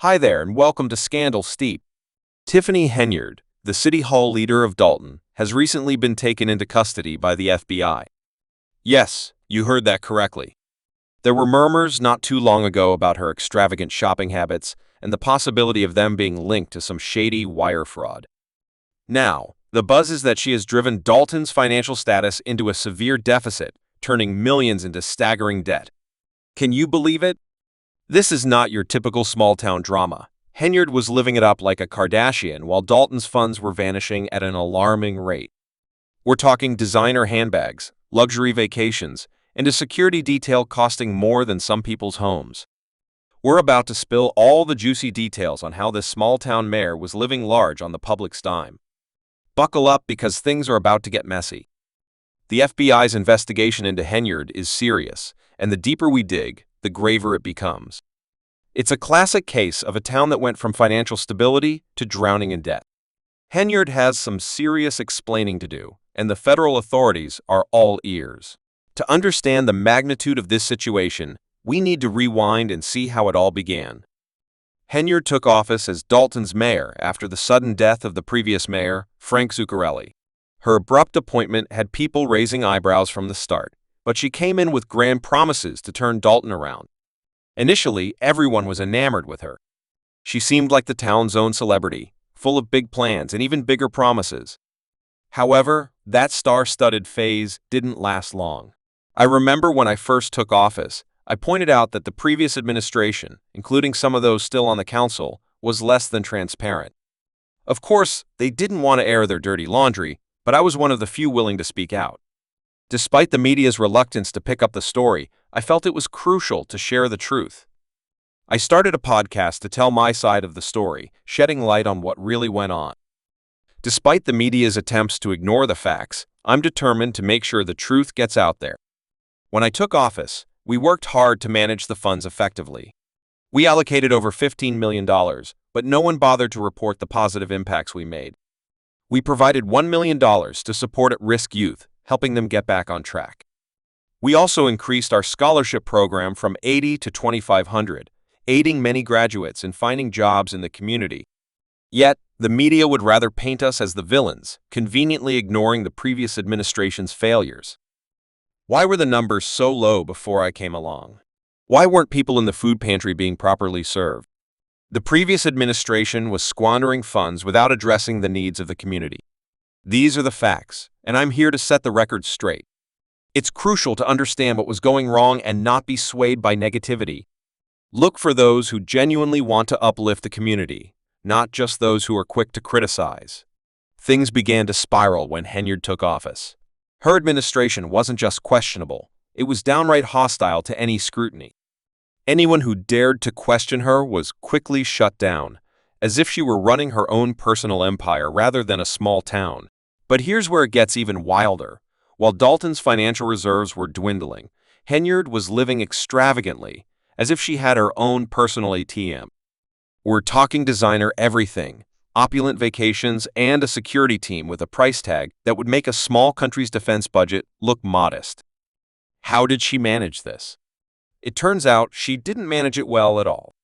Hi there and welcome to Scandal Steep. Tiffany Henyard, the City Hall leader of Dalton, has recently been taken into custody by the FBI. Yes, you heard that correctly. There were murmurs not too long ago about her extravagant shopping habits and the possibility of them being linked to some shady wire fraud. Now, the buzz is that she has driven Dalton's financial status into a severe deficit, turning millions into staggering debt. Can you believe it? This is not your typical small-town drama. Henyard was living it up like a Kardashian while Dalton's funds were vanishing at an alarming rate. We're talking designer handbags, luxury vacations, and a security detail costing more than some people's homes. We're about to spill all the juicy details on how this small-town mayor was living large on the public's dime. Buckle up because things are about to get messy. The FBI's investigation into Henyard is serious, and the deeper we dig, the graver it becomes. It's a classic case of a town that went from financial stability to drowning in debt. Henyard has some serious explaining to do, and the federal authorities are all ears. To understand the magnitude of this situation, we need to rewind and see how it all began. Henyard took office as Dalton's mayor after the sudden death of the previous mayor, Frank Zuccarelli. Her abrupt appointment had people raising eyebrows from the start, but she came in with grand promises to turn Dalton around. Initially, everyone was enamored with her. She seemed like the town's own celebrity, full of big plans and even bigger promises. However, that star-studded phase didn't last long. I remember when I first took office, I pointed out that the previous administration, including some of those still on the council, was less than transparent. Of course, they didn't want to air their dirty laundry, but I was one of the few willing to speak out. Despite the media's reluctance to pick up the story, I felt it was crucial to share the truth. I started a podcast to tell my side of the story, shedding light on what really went on. Despite the media's attempts to ignore the facts, I'm determined to make sure the truth gets out there. When I took office, we worked hard to manage the funds effectively. We allocated over $15 million, but no one bothered to report the positive impacts we made. We provided $1 million to support at-risk youth, helping them get back on track. We also increased our scholarship program from 80 to 2,500, aiding many graduates in finding jobs in the community. Yet, the media would rather paint us as the villains, conveniently ignoring the previous administration's failures. Why were the numbers so low before I came along? Why weren't people in the food pantry being properly served? The previous administration was squandering funds without addressing the needs of the community. These are the facts, and I'm here to set the record straight. It's crucial to understand what was going wrong and not be swayed by negativity. Look for those who genuinely want to uplift the community, not just those who are quick to criticize. Things began to spiral when Henyard took office. Her administration wasn't just questionable, it was downright hostile to any scrutiny. Anyone who dared to question her was quickly shut down, as if she were running her own personal empire rather than a small town. But here's where it gets even wilder. While Dalton's financial reserves were dwindling, Henyard was living extravagantly, as if she had her own personal ATM. We're talking designer everything, opulent vacations, and a security team with a price tag that would make a small country's defense budget look modest. How did she manage this? It turns out she didn't manage it well at all.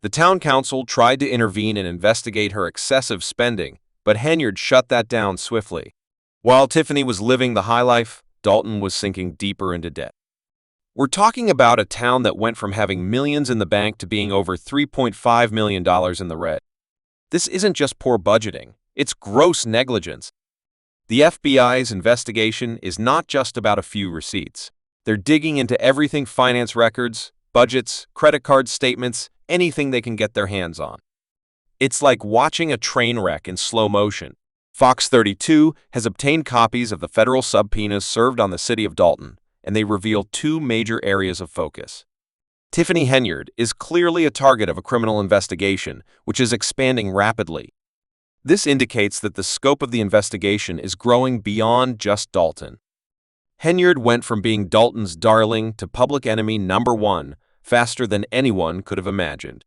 The town council tried to intervene and investigate her excessive spending, but Henyard shut that down swiftly. While Tiffany was living the high life, Dalton was sinking deeper into debt. We're talking about a town that went from having millions in the bank to being over $3.5 million in the red. This isn't just poor budgeting, it's gross negligence. The FBI's investigation is not just about a few receipts. They're digging into everything: finance records, budgets, credit card statements, anything they can get their hands on. It's like watching a train wreck in slow motion. Fox 32 has obtained copies of the federal subpoenas served on the city of Dalton, and they reveal two major areas of focus. Tiffany Henyard is clearly a target of a criminal investigation, which is expanding rapidly. This indicates that the scope of the investigation is growing beyond just Dalton. Henyard went from being Dalton's darling to public enemy #1 faster than anyone could have imagined.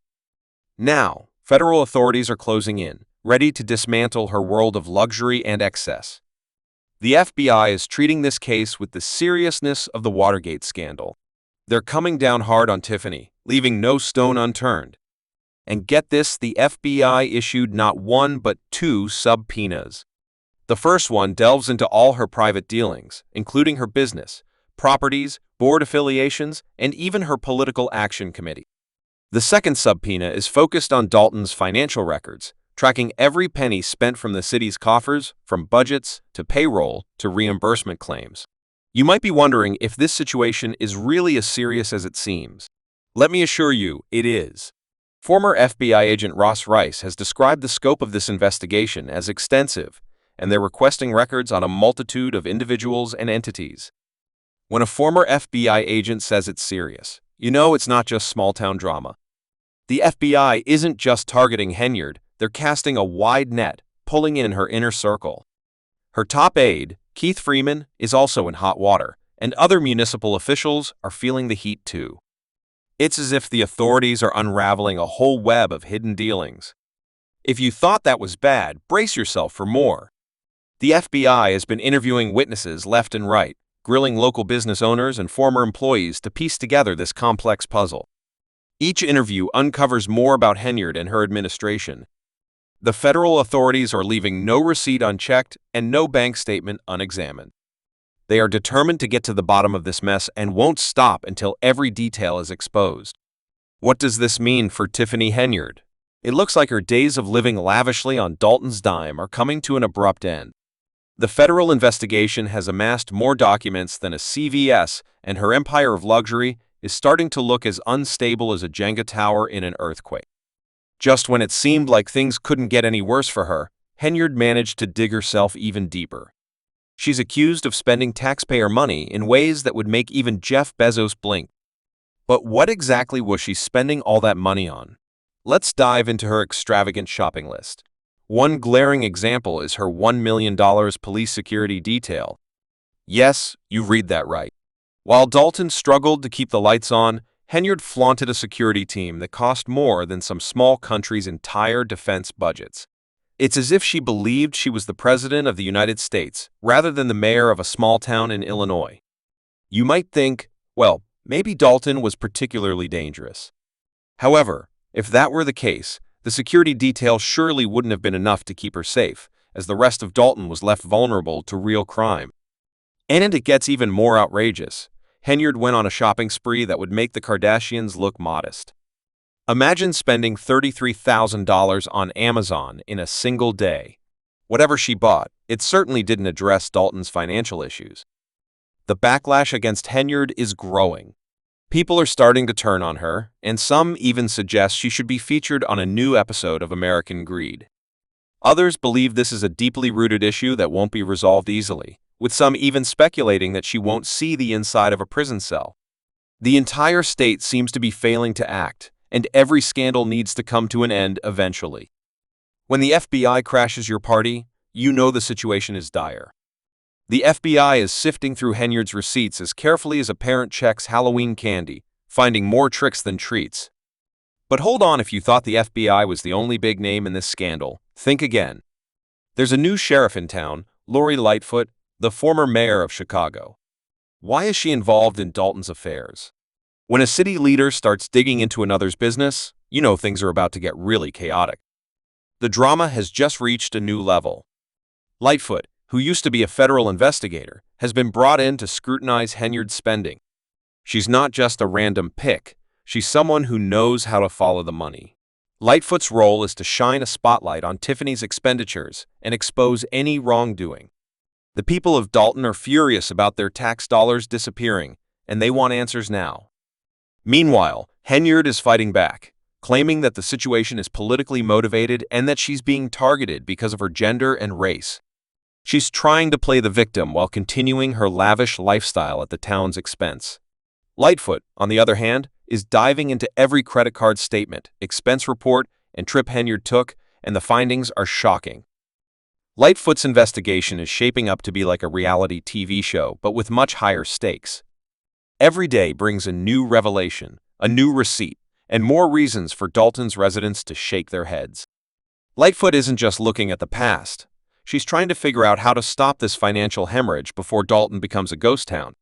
Now, federal authorities are closing in, ready to dismantle her world of luxury and excess. The FBI is treating this case with the seriousness of the Watergate scandal. They're coming down hard on Tiffany, leaving no stone unturned. And get this, the FBI issued not one but two subpoenas. The first one delves into all her private dealings, including her business, properties, board affiliations, and even her political action committee. The second subpoena is focused on Dalton's financial records, tracking every penny spent from the city's coffers, from budgets to payroll to reimbursement claims. You might be wondering if this situation is really as serious as it seems. Let me assure you, it is. Former FBI agent Ross Rice has described the scope of this investigation as extensive, and they're requesting records on a multitude of individuals and entities. When a former FBI agent says it's serious, you know it's not just small-town drama. The FBI isn't just targeting Henyard, they're casting a wide net, pulling in her inner circle. Her top aide, Keith Freeman, is also in hot water, and other municipal officials are feeling the heat too. It's as if the authorities are unraveling a whole web of hidden dealings. If you thought that was bad, brace yourself for more. The FBI has been interviewing witnesses left and right, grilling local business owners and former employees to piece together this complex puzzle. Each interview uncovers more about Henyard and her administration. The federal authorities are leaving no receipt unchecked and no bank statement unexamined. They are determined to get to the bottom of this mess and won't stop until every detail is exposed. What does this mean for Tiffany Henyard? It looks like her days of living lavishly on Dalton's dime are coming to an abrupt end. The federal investigation has amassed more documents than a CVS, and her empire of luxury is starting to look as unstable as a Jenga tower in an earthquake. Just when it seemed like things couldn't get any worse for her, Henyard managed to dig herself even deeper. She's accused of spending taxpayer money in ways that would make even Jeff Bezos blink. But what exactly was she spending all that money on? Let's dive into her extravagant shopping list. One glaring example is her $1 million police security detail. Yes, you read that right. While Dalton struggled to keep the lights on, Henyard flaunted a security team that cost more than some small country's entire defense budgets. It's as if she believed she was the President of the United States, rather than the mayor of a small town in Illinois. You might think, well, maybe Dalton was particularly dangerous. However, if that were the case, the security detail surely wouldn't have been enough to keep her safe, as the rest of Dalton was left vulnerable to real crime. And it gets even more outrageous. Henyard went on a shopping spree that would make the Kardashians look modest. Imagine spending $33,000 on Amazon in a single day. Whatever she bought, it certainly didn't address Dalton's financial issues. The backlash against Henyard is growing. People are starting to turn on her, and some even suggest she should be featured on a new episode of American Greed. Others believe this is a deeply rooted issue that won't be resolved easily, with some even speculating that she won't see the inside of a prison cell. The entire state seems to be failing to act, and every scandal needs to come to an end eventually. When the FBI crashes your party, you know the situation is dire. The FBI is sifting through Henyard's receipts as carefully as a parent checks Halloween candy, finding more tricks than treats. But hold on, if you thought the FBI was the only big name in this scandal, think again. There's a new sheriff in town, Lori Lightfoot, the former mayor of Chicago. Why is she involved in Dalton's affairs? When a city leader starts digging into another's business, you know things are about to get really chaotic. The drama has just reached a new level. Lightfoot, who used to be a federal investigator, has been brought in to scrutinize Henyard's spending. She's not just a random pick, she's someone who knows how to follow the money. Lightfoot's role is to shine a spotlight on Tiffany's expenditures and expose any wrongdoing. The people of Dalton are furious about their tax dollars disappearing, and they want answers now. Meanwhile, Henyard is fighting back, claiming that the situation is politically motivated and that she's being targeted because of her gender and race. She's trying to play the victim while continuing her lavish lifestyle at the town's expense. Lightfoot, on the other hand, is diving into every credit card statement, expense report, and trip Henyard took, and the findings are shocking. Lightfoot's investigation is shaping up to be like a reality TV show, but with much higher stakes. Every day brings a new revelation, a new receipt, and more reasons for Dalton's residents to shake their heads. Lightfoot isn't just looking at the past. She's trying to figure out how to stop this financial hemorrhage before Dalton becomes a ghost town.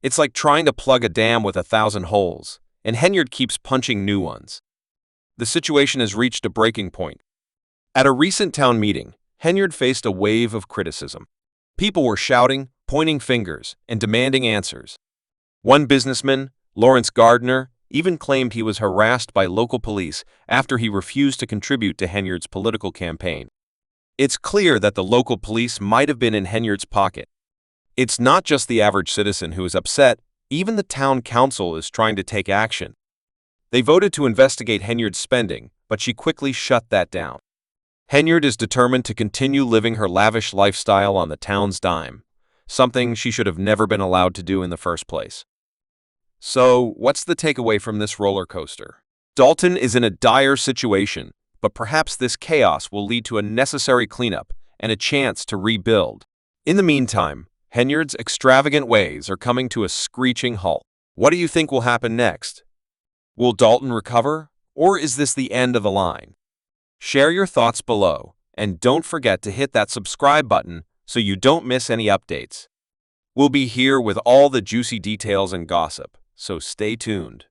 It's like trying to plug a dam with 1,000 holes, and Henyard keeps punching new ones. the situation has reached a breaking point. At a recent town meeting, Henyard faced a wave of criticism. People were shouting, pointing fingers, and demanding answers. One businessman, Lawrence Gardner, even claimed he was harassed by local police after he refused to contribute to Henyard's political campaign. It's clear that the local police might have been in Henyard's pocket. It's not just the average citizen who is upset, even the town council is trying to take action. They voted to investigate Henyard's spending, but she quickly shut that down. Henyard is determined to continue living her lavish lifestyle on the town's dime, something she should have never been allowed to do in the first place. So, what's the takeaway from this roller coaster? Dalton is in a dire situation, but perhaps this chaos will lead to a necessary cleanup and a chance to rebuild. In the meantime, Henyard's extravagant ways are coming to a screeching halt. What do you think will happen next? Will Dalton recover, or is this the end of the line? Share your thoughts below, and don't forget to hit that subscribe button so you don't miss any updates. We'll be here with all the juicy details and gossip, so stay tuned.